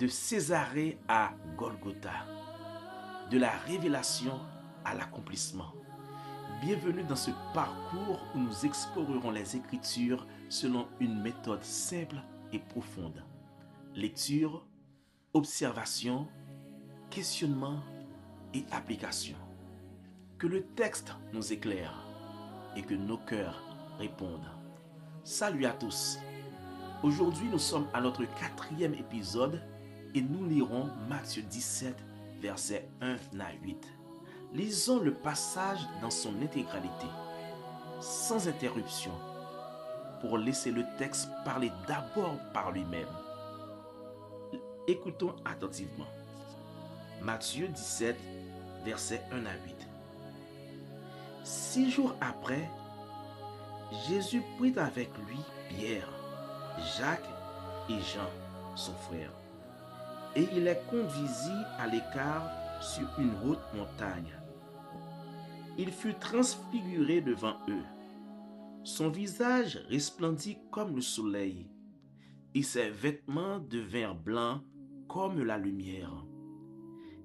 de Césarée à Golgotha, de la révélation à l'accomplissement. Bienvenue dans ce parcours où nous explorerons les Écritures selon une méthode simple et profonde. Lecture, observation, questionnement et application. Que le texte nous éclaire et que nos cœurs répondent. Salut à tous. Aujourd'hui, nous sommes à notre 4e épisode et nous lirons Matthieu 17, versets 1 à 8. Lisons le passage dans son intégralité, sans interruption, pour laisser le texte parler d'abord par lui-même. Écoutons attentivement. Matthieu 17, versets 1 à 8. 6 jours après, Jésus prit avec lui Pierre, Jacques et Jean, son frère, et il les conduisit à l'écart sur une haute montagne. Il fut transfiguré devant eux. Son visage resplendit comme le soleil, et ses vêtements devinrent blancs comme la lumière.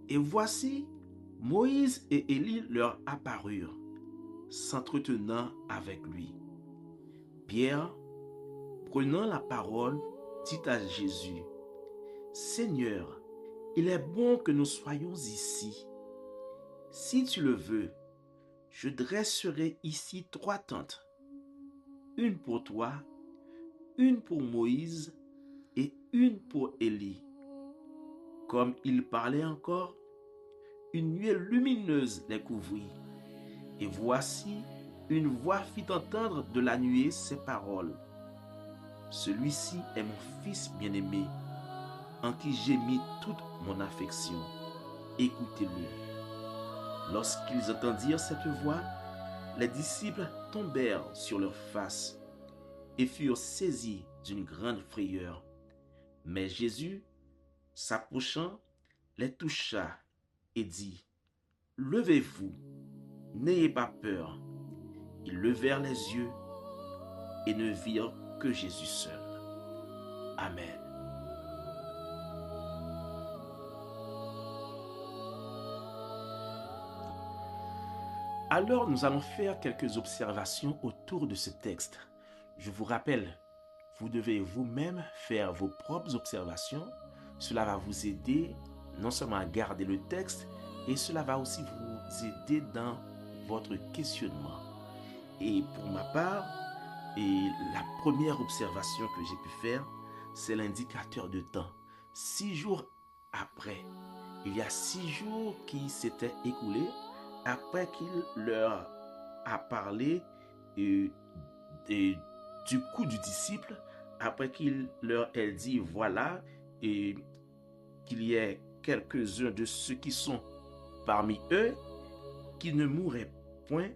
Et voici, Moïse et Élie leur apparurent, s'entretenant avec lui. Pierre, prenant la parole, dit à Jésus, « Seigneur, il est bon que nous soyons ici. Si tu le veux, je dresserai ici 3 tentes, une pour toi, une pour Moïse et une pour Élie. » Comme il parlait encore, une nuée lumineuse les couvrit. Et voici, une voix fit entendre de la nuée ces paroles. « Celui-ci est mon Fils bien-aimé, en qui j'ai mis toute mon affection. Écoutez-le. » Lorsqu'ils entendirent cette voix, les disciples tombèrent sur leurs faces et furent saisis d'une grande frayeur. Mais Jésus, s'approchant, les toucha et dit, « Levez-vous, n'ayez pas peur. » Ils levèrent les yeux et ne virent que Jésus seul. Amen. Alors, nous allons faire quelques observations autour de ce texte. Je vous rappelle, vous devez vous-même faire vos propres observations. Cela va vous aider non seulement à garder le texte, et cela va aussi vous aider dans votre questionnement. Et pour ma part, la première observation que j'ai pu faire, c'est l'indicateur de temps. 6 jours après, il y a 6 jours qui s'étaient écoulés après qu'il leur a parlé du coup du disciple, après qu'il leur ait dit voilà, et qu'il y ait quelques-uns de ceux qui sont parmi eux qui ne mourraient point,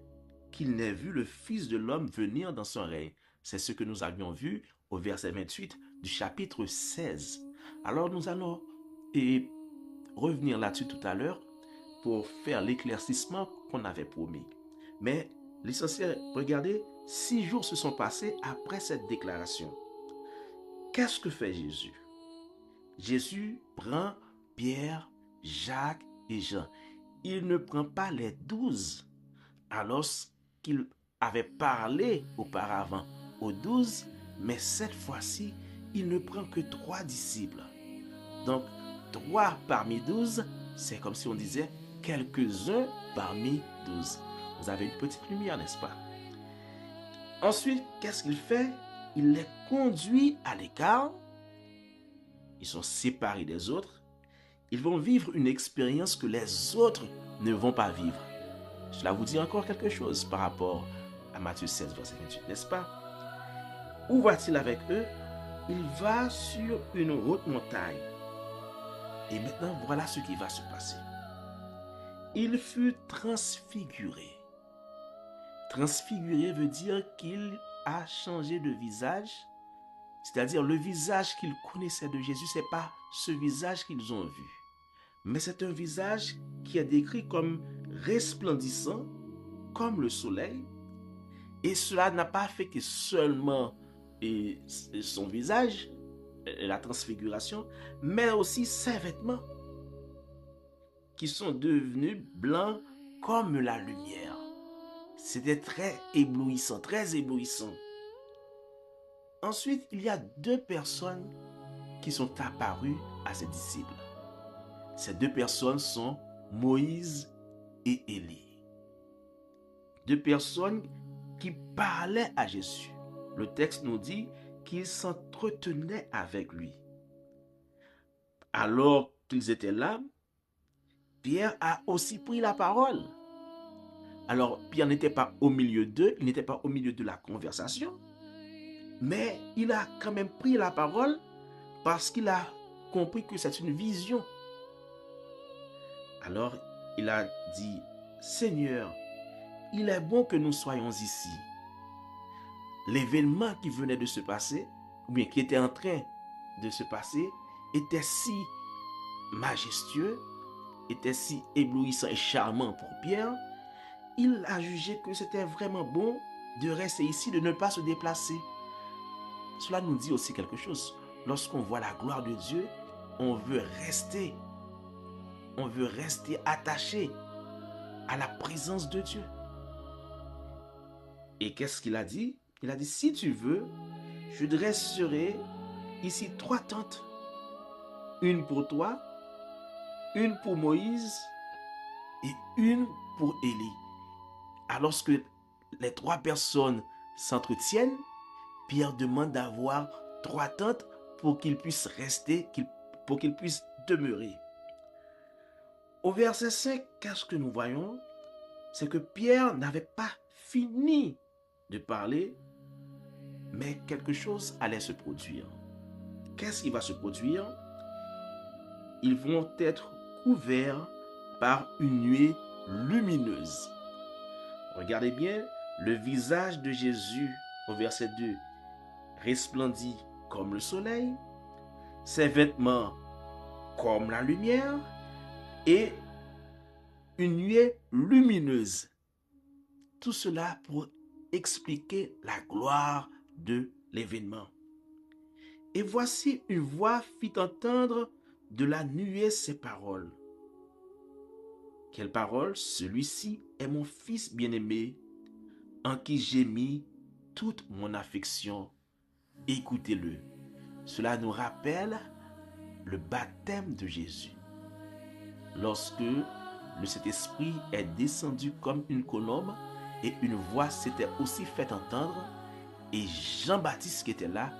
qu'il n'ait vu le Fils de l'homme venir dans son règne. C'est ce que nous avions vu au verset 28 du chapitre 16. Alors nous allons revenir là-dessus tout à l'heure pour faire l'éclaircissement qu'on avait promis. Mais l'essentiel, regardez, 6 jours se sont passés après cette déclaration. Qu'est-ce que fait Jésus? Jésus prend Pierre, Jacques et Jean. Il ne prend pas les 12 alors qu'il avait parlé auparavant aux 12, mais cette fois-ci, il ne prend que 3 disciples. Donc, 3 parmi 12, c'est comme si on disait quelques-uns parmi 12. Vous avez une petite lumière, n'est-ce pas? Ensuite, qu'est-ce qu'il fait? Il les conduit à l'écart. Ils sont séparés des autres. Ils vont vivre une expérience que les autres ne vont pas vivre. Cela vous dit encore quelque chose par rapport à Matthieu 16, verset 28, n'est-ce pas? Où va-t-il avec eux? Il va sur une haute montagne. Et maintenant, voilà ce qui va se passer. Il fut transfiguré. Transfiguré veut dire qu'il a changé de visage. C'est-à-dire le visage qu'ils connaissaient de Jésus, ce n'est pas ce visage qu'ils ont vu. Mais c'est un visage qui est décrit comme resplendissant, comme le soleil. Et cela n'a pas fait que seulement son visage, la transfiguration, mais aussi ses vêtements qui sont devenus blancs comme la lumière. C'était très éblouissant, très éblouissant. Ensuite, il y a deux personnes qui sont apparues à ses disciples. Ces deux personnes sont Moïse et Élie. Deux personnes qui parlaient à Jésus. Le texte nous dit qu'ils s'entretenaient avec lui. Alors qu'ils étaient là, Pierre a aussi pris la parole. Alors, Pierre n'était pas au milieu d'eux, il n'était pas au milieu de la conversation, mais il a quand même pris la parole parce qu'il a compris que c'est une vision. Alors, il a dit, Seigneur, il est bon que nous soyons ici. L'événement qui venait de se passer, ou bien qui était en train de se passer, était si majestueux, était si éblouissant et charmant pour Pierre. Il a jugé que c'était vraiment bon de rester ici, de ne pas se déplacer. Cela nous dit aussi quelque chose. Lorsqu'on voit la gloire de Dieu, on veut rester attaché à la présence de Dieu. Et qu'est-ce qu'il a dit? Il a dit, si tu veux, je dresserai ici 3 tentes. Une pour toi, une pour Moïse et une pour Élie. Alors que les 3 personnes s'entretiennent, Pierre demande d'avoir 3 tentes pour qu'ils puissent rester, pour qu'ils puissent demeurer. Au verset 5, qu'est-ce que nous voyons? C'est que Pierre n'avait pas fini de parler, mais quelque chose allait se produire. Qu'est-ce qui va se produire? Ils vont être couverts par une nuée lumineuse. Regardez bien, le visage de Jésus, au verset 2, resplendit comme le soleil, ses vêtements comme la lumière et une nuée lumineuse. Tout cela pour expliquer la gloire de l'événement. Et voici une voix fit entendre de la nuée ces paroles. Quelles paroles? Celui-ci est mon fils bien-aimé, en qui j'ai mis toute mon affection. Écoutez-le. Cela nous rappelle le baptême de Jésus. Lorsque le Saint-Esprit est descendu comme une colombe et une voix s'était aussi fait entendre, et Jean-Baptiste qui était là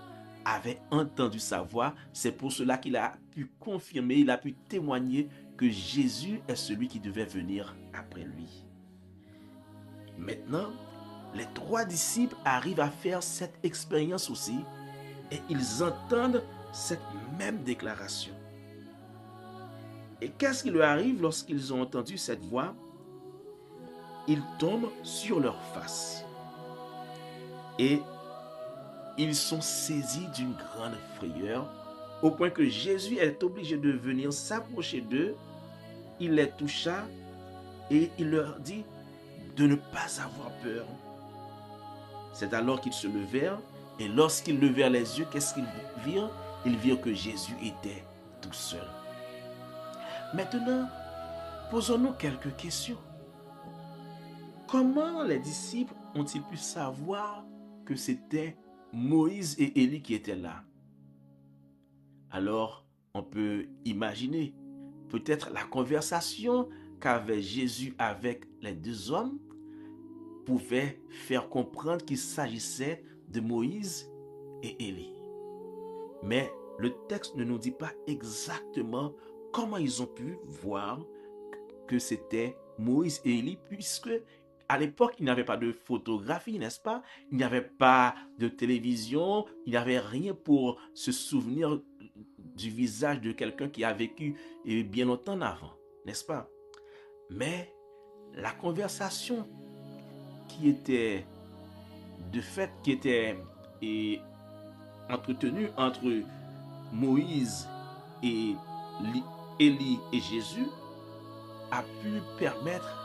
avait entendu sa voix. C'est pour cela qu'il a pu confirmer, il a pu témoigner que Jésus est celui qui devait venir après lui. Maintenant, les 3 disciples arrivent à faire cette expérience aussi et ils entendent cette même déclaration. Et qu'est-ce qui leur arrive lorsqu'ils ont entendu cette voix? Ils tombent sur leur face et ils sont saisis d'une grande frayeur au point que Jésus est obligé de venir s'approcher d'eux. Il les toucha et il leur dit de ne pas avoir peur. C'est alors qu'ils se levèrent et lorsqu'ils levèrent les yeux, qu'est-ce qu'ils virent? Ils virent que Jésus était tout seul. Maintenant, posons-nous quelques questions. Comment les disciples ont-ils pu savoir que c'était Moïse et Élie qui étaient là? Alors, on peut imaginer peut-être la conversation qu'avait Jésus avec les 2 hommes pouvait faire comprendre qu'il s'agissait de Moïse et Élie. Mais le texte ne nous dit pas exactement comment ils ont pu voir que c'était Moïse et Élie, puisque à l'époque, il n'y avait pas de photographie, n'est-ce pas? Il n'y avait pas de télévision, il n'y avait rien pour se souvenir du visage de quelqu'un qui a vécu bien longtemps avant, n'est-ce pas? Mais la conversation qui était entretenue entre Moïse et Élie et Jésus a pu permettre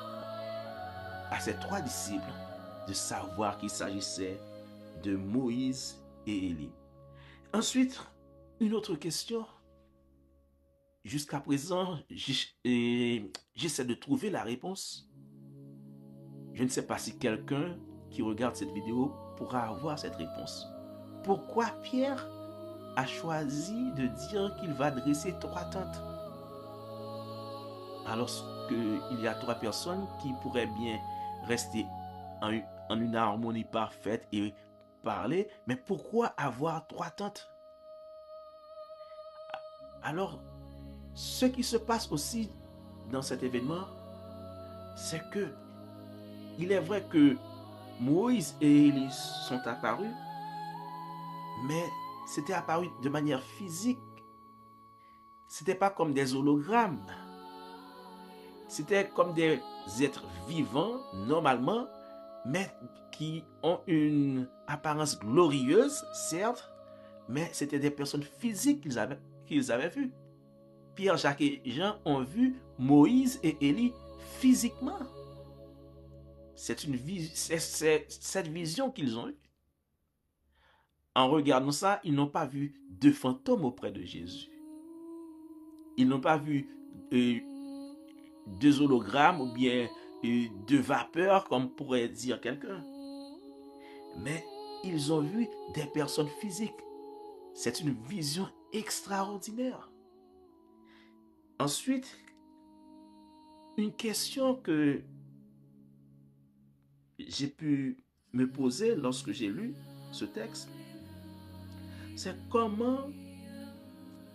à ces 3 disciples de savoir qu'il s'agissait de Moïse et Élie. Ensuite, une autre question. Jusqu'à présent, j'essaie de trouver la réponse. Je ne sais pas si quelqu'un qui regarde cette vidéo pourra avoir cette réponse. Pourquoi Pierre a choisi de dire qu'il va dresser 3 tentes alors qu'il y a 3 personnes qui pourraient bien rester en une harmonie parfaite et parler, mais pourquoi avoir 3 tentes? Alors, ce qui se passe aussi dans cet événement, c'est que il est vrai que Moïse et Élie sont apparus, mais c'était apparu de manière physique. C'était pas comme des hologrammes. C'était comme des êtres vivants, normalement, mais qui ont une apparence glorieuse, certes, mais c'était des personnes physiques qu'ils avaient vues. Pierre, Jacques et Jean ont vu Moïse et Élie physiquement. C'est cette vision qu'ils ont eue. En regardant ça, ils n'ont pas vu de fantômes auprès de Jésus. Ils n'ont pas vu deux hologrammes ou bien de vapeur, comme pourrait dire quelqu'un. Mais ils ont vu des personnes physiques. C'est une vision extraordinaire. Ensuite, une question que j'ai pu me poser lorsque j'ai lu ce texte, c'est comment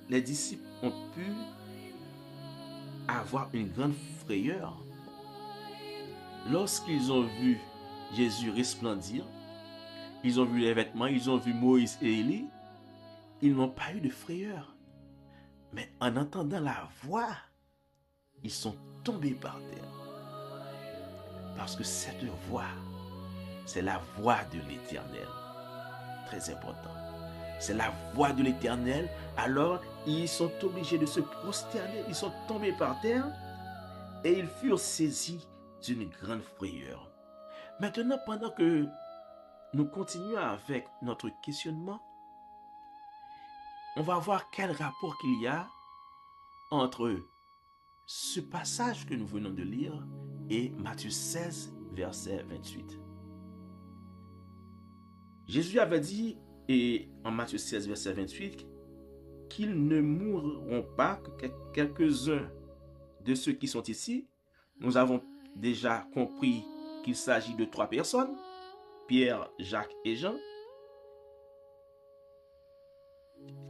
les disciples ont pu avoir une grande frayeur lorsqu'ils ont vu Jésus resplendir. Ils ont vu les vêtements, ils ont vu Moïse et Élie. Ils n'ont pas eu de frayeur. Mais en entendant la voix, ils sont tombés par terre. Parce que cette voix, c'est la voix de l'Éternel. Très important. C'est la voix de l'Éternel. Alors, ils sont obligés de se prosterner. Ils sont tombés par terre et ils furent saisis d'une grande frayeur. Maintenant, pendant que nous continuons avec notre questionnement, on va voir quel rapport qu'il y a entre ce passage que nous venons de lire et Matthieu 16, verset 28. Jésus avait dit, et en Matthieu 16, verset 28, qu'ils ne mourront pas, que quelques-uns de ceux qui sont ici. Nous avons déjà compris qu'il s'agit de 3 personnes, Pierre, Jacques et Jean.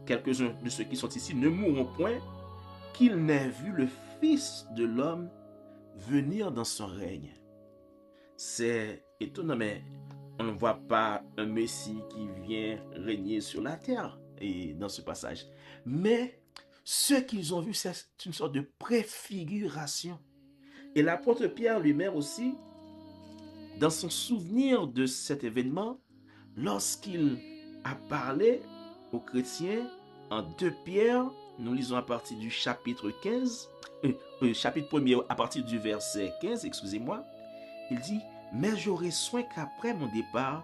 Quelques-uns de ceux qui sont ici ne mourront point, qu'ils n'aient vu le Fils de l'homme venir dans son règne. C'est étonnant, mais on ne voit pas un Messie qui vient régner sur la terre et dans ce passage. Mais ce qu'ils ont vu, c'est une sorte de préfiguration. Et l'apôtre Pierre lui-même aussi, dans son souvenir de cet événement, lorsqu'il a parlé aux chrétiens en 2 Pierre, nous lisons à partir du chapitre 15, chapitre 1er à partir du verset 15, excusez-moi, il dit « Mais j'aurai soin qu'après mon départ,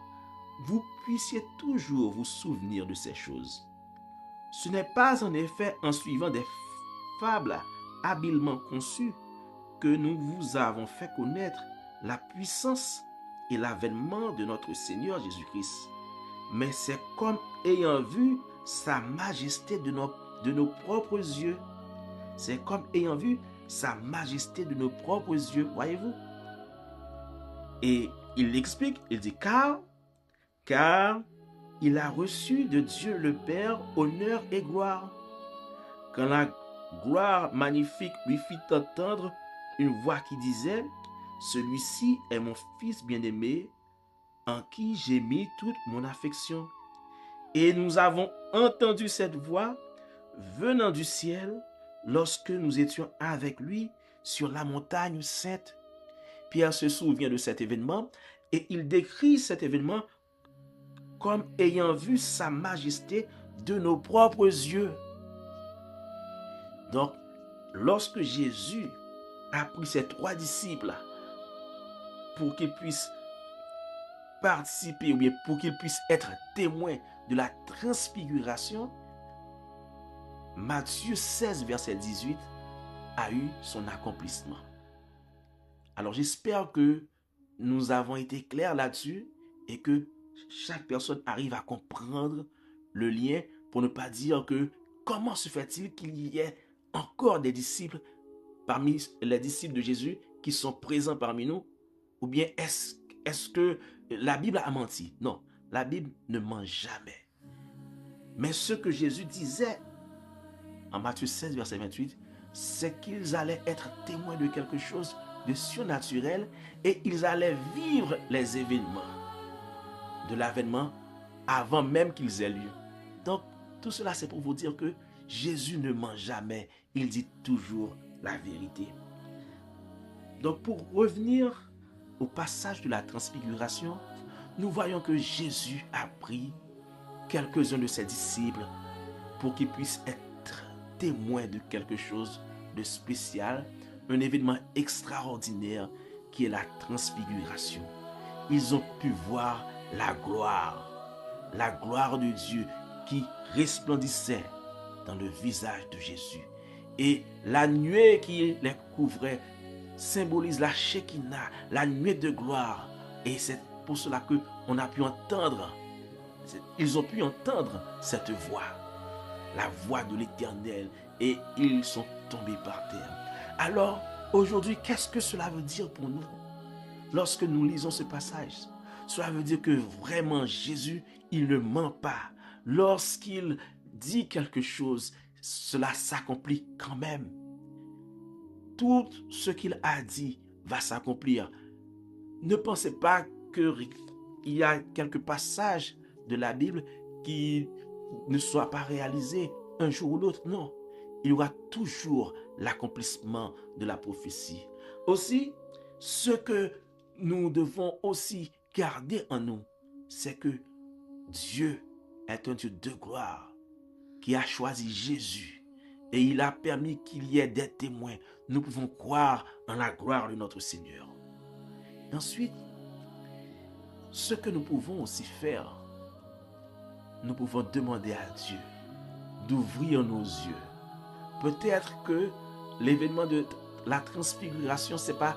vous puissiez toujours vous souvenir de ces choses. Ce n'est pas en effet en suivant des fables habilement conçues que nous vous avons fait connaître la puissance et l'avènement de notre Seigneur Jésus-Christ, mais c'est comme ayant vu sa majesté de nos propres yeux. C'est comme ayant vu sa majesté de nos propres yeux, voyez-vous. Et il l'explique, il dit car il a reçu de Dieu le Père honneur et gloire. Quand la gloire magnifique lui fit entendre une voix qui disait « Celui-ci est mon fils bien-aimé, en qui j'ai mis toute mon affection. » Et nous avons entendu cette voix venant du ciel lorsque nous étions avec lui sur la montagne sainte. Pierre se souvient de cet événement et il décrit cet événement comme ayant vu sa majesté de nos propres yeux. Donc, lorsque Jésus a pris ses 3 disciples pour qu'ils puissent participer ou bien pour qu'ils puissent être témoins de la transfiguration, Matthieu 16, verset 18 a eu son accomplissement. Alors j'espère que nous avons été clairs là-dessus et que chaque personne arrive à comprendre le lien pour ne pas dire que comment se fait-il qu'il y ait encore des disciples parmi les disciples de Jésus qui sont présents parmi nous, ou bien est-ce que la Bible a menti? Non, la Bible ne ment jamais. Mais ce que Jésus disait en Matthieu 16, verset 28, c'est qu'ils allaient être témoins de quelque chose de surnaturel et ils allaient vivre les événements de l'avènement avant même qu'ils aient lieu. Donc, tout cela, c'est pour vous dire que Jésus ne ment jamais, il dit toujours la vérité. Donc, pour revenir au passage de la transfiguration, nous voyons que Jésus a pris quelques-uns de ses disciples pour qu'ils puissent être témoins de quelque chose de spécial, un événement extraordinaire qui est la transfiguration. Ils ont pu voir la gloire de Dieu qui resplendissait dans le visage de Jésus. Et la nuée qui les couvrait symbolise la Shekinah, la nuée de gloire. Et c'est pour cela que on a pu entendre, ils ont pu entendre cette voix, la voix de l'Éternel, et ils sont tombés par terre. Alors, aujourd'hui, qu'est-ce que cela veut dire pour nous? Lorsque nous lisons ce passage, cela veut dire que vraiment Jésus, il ne ment pas. Lorsqu'il dit quelque chose, cela s'accomplit quand même. Tout ce qu'il a dit va s'accomplir. Ne pensez pas qu'il y a quelques passages de la Bible qui ne soient pas réalisés un jour ou l'autre. Non, il y aura toujours l'accomplissement de la prophétie. Aussi, ce que nous devons aussi garder en nous, c'est que Dieu est un Dieu de gloire qui a choisi Jésus et il a permis qu'il y ait des témoins. Nous pouvons croire en la gloire de notre Seigneur. Ensuite, ce que nous pouvons aussi faire, nous pouvons demander à Dieu d'ouvrir nos yeux. Peut-être que l'événement de la transfiguration, ce n'est pas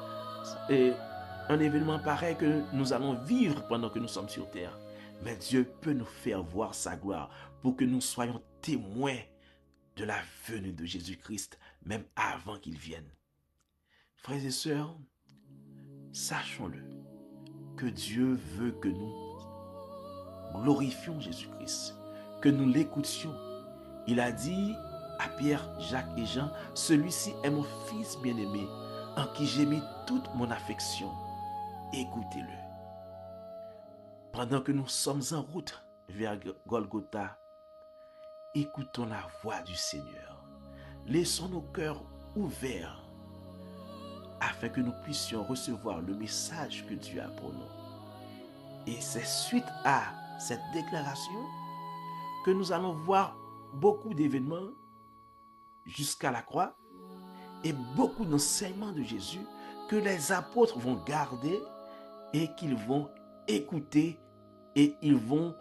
un événement pareil que nous allons vivre pendant que nous sommes sur terre. Mais Dieu peut nous faire voir sa gloire pour que nous soyons témoins de la venue de Jésus-Christ, même avant qu'il vienne. Frères et sœurs, sachons-le, que Dieu veut que nous glorifions Jésus-Christ, que nous l'écoutions. Il a dit à Pierre, Jacques et Jean, « Celui-ci est mon fils bien-aimé, en qui j'ai mis toute mon affection. Écoutez-le. » Pendant que nous sommes en route vers Golgotha, écoutons la voix du Seigneur. Laissons nos cœurs ouverts afin que nous puissions recevoir le message que Dieu a pour nous. Et c'est suite à cette déclaration que nous allons voir beaucoup d'événements jusqu'à la croix et beaucoup d'enseignements de Jésus que les apôtres vont garder et qu'ils vont écouter et ils vont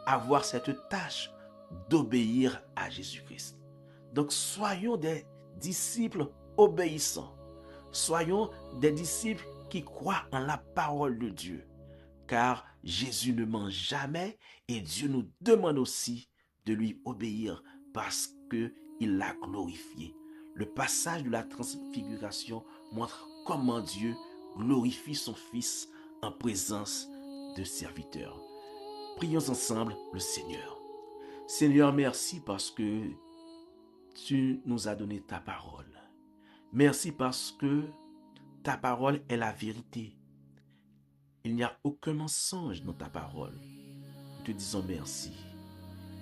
avoir cette tâche d'obéir à Jésus-Christ. Donc soyons des disciples obéissants. Soyons des disciples qui croient en la parole de Dieu. Car Jésus ne ment jamais et Dieu nous demande aussi de lui obéir parce qu'il l'a glorifié. Le passage de la transfiguration montre comment Dieu glorifie son Fils en présence de serviteurs. Prions ensemble le Seigneur. Seigneur, merci parce que tu nous as donné ta parole. Merci parce que ta parole est la vérité. Il n'y a aucun mensonge dans ta parole. Nous te disons merci.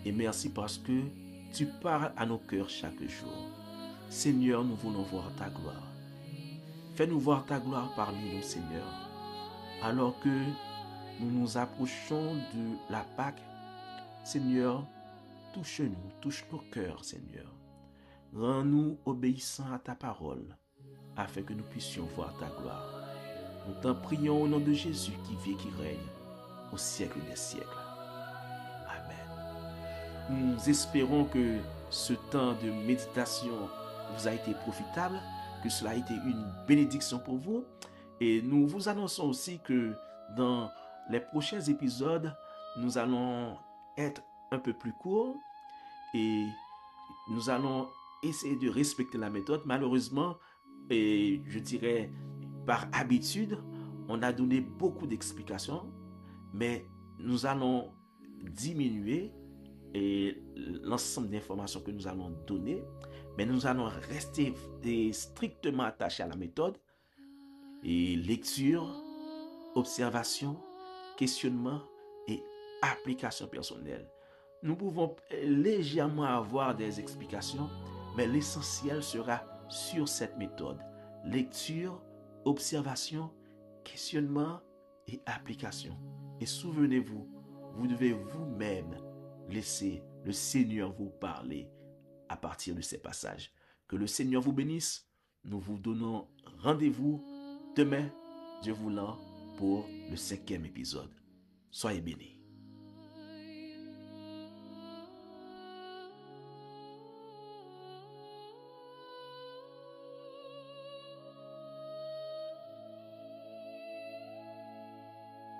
Et merci parce que tu parles à nos cœurs chaque jour. Seigneur, nous voulons voir ta gloire. Fais-nous voir ta gloire parmi nous, Seigneur. Alors que nous nous approchons de la Pâque, Seigneur, touche-nous, touche nos cœurs, Seigneur. Rends-nous obéissants à ta parole, afin que nous puissions voir ta gloire. Nous t'en prions au nom de Jésus qui vit et qui règne au siècle des siècles. Amen. Nous espérons que ce temps de méditation vous a été profitable, que cela a été une bénédiction pour vous. Et nous vous annonçons aussi que dans les prochains épisodes, nous allons être un peu plus courts et nous allons essayer de respecter la méthode. Malheureusement, et je dirais par habitude, on a donné beaucoup d'explications, mais nous allons diminuer l'ensemble d'informations que nous allons donner, mais nous allons rester strictement attachés à la méthode et lecture, observation, questionnement et application personnelle. Nous pouvons légèrement avoir des explications, mais l'essentiel sera sur cette méthode. Lecture, observation, questionnement et application. Et souvenez-vous, vous devez vous-même laisser le Seigneur vous parler à partir de ces passages. Que le Seigneur vous bénisse. Nous vous donnons rendez-vous demain, Dieu voulant, pour le 5e épisode. Soyez bénis.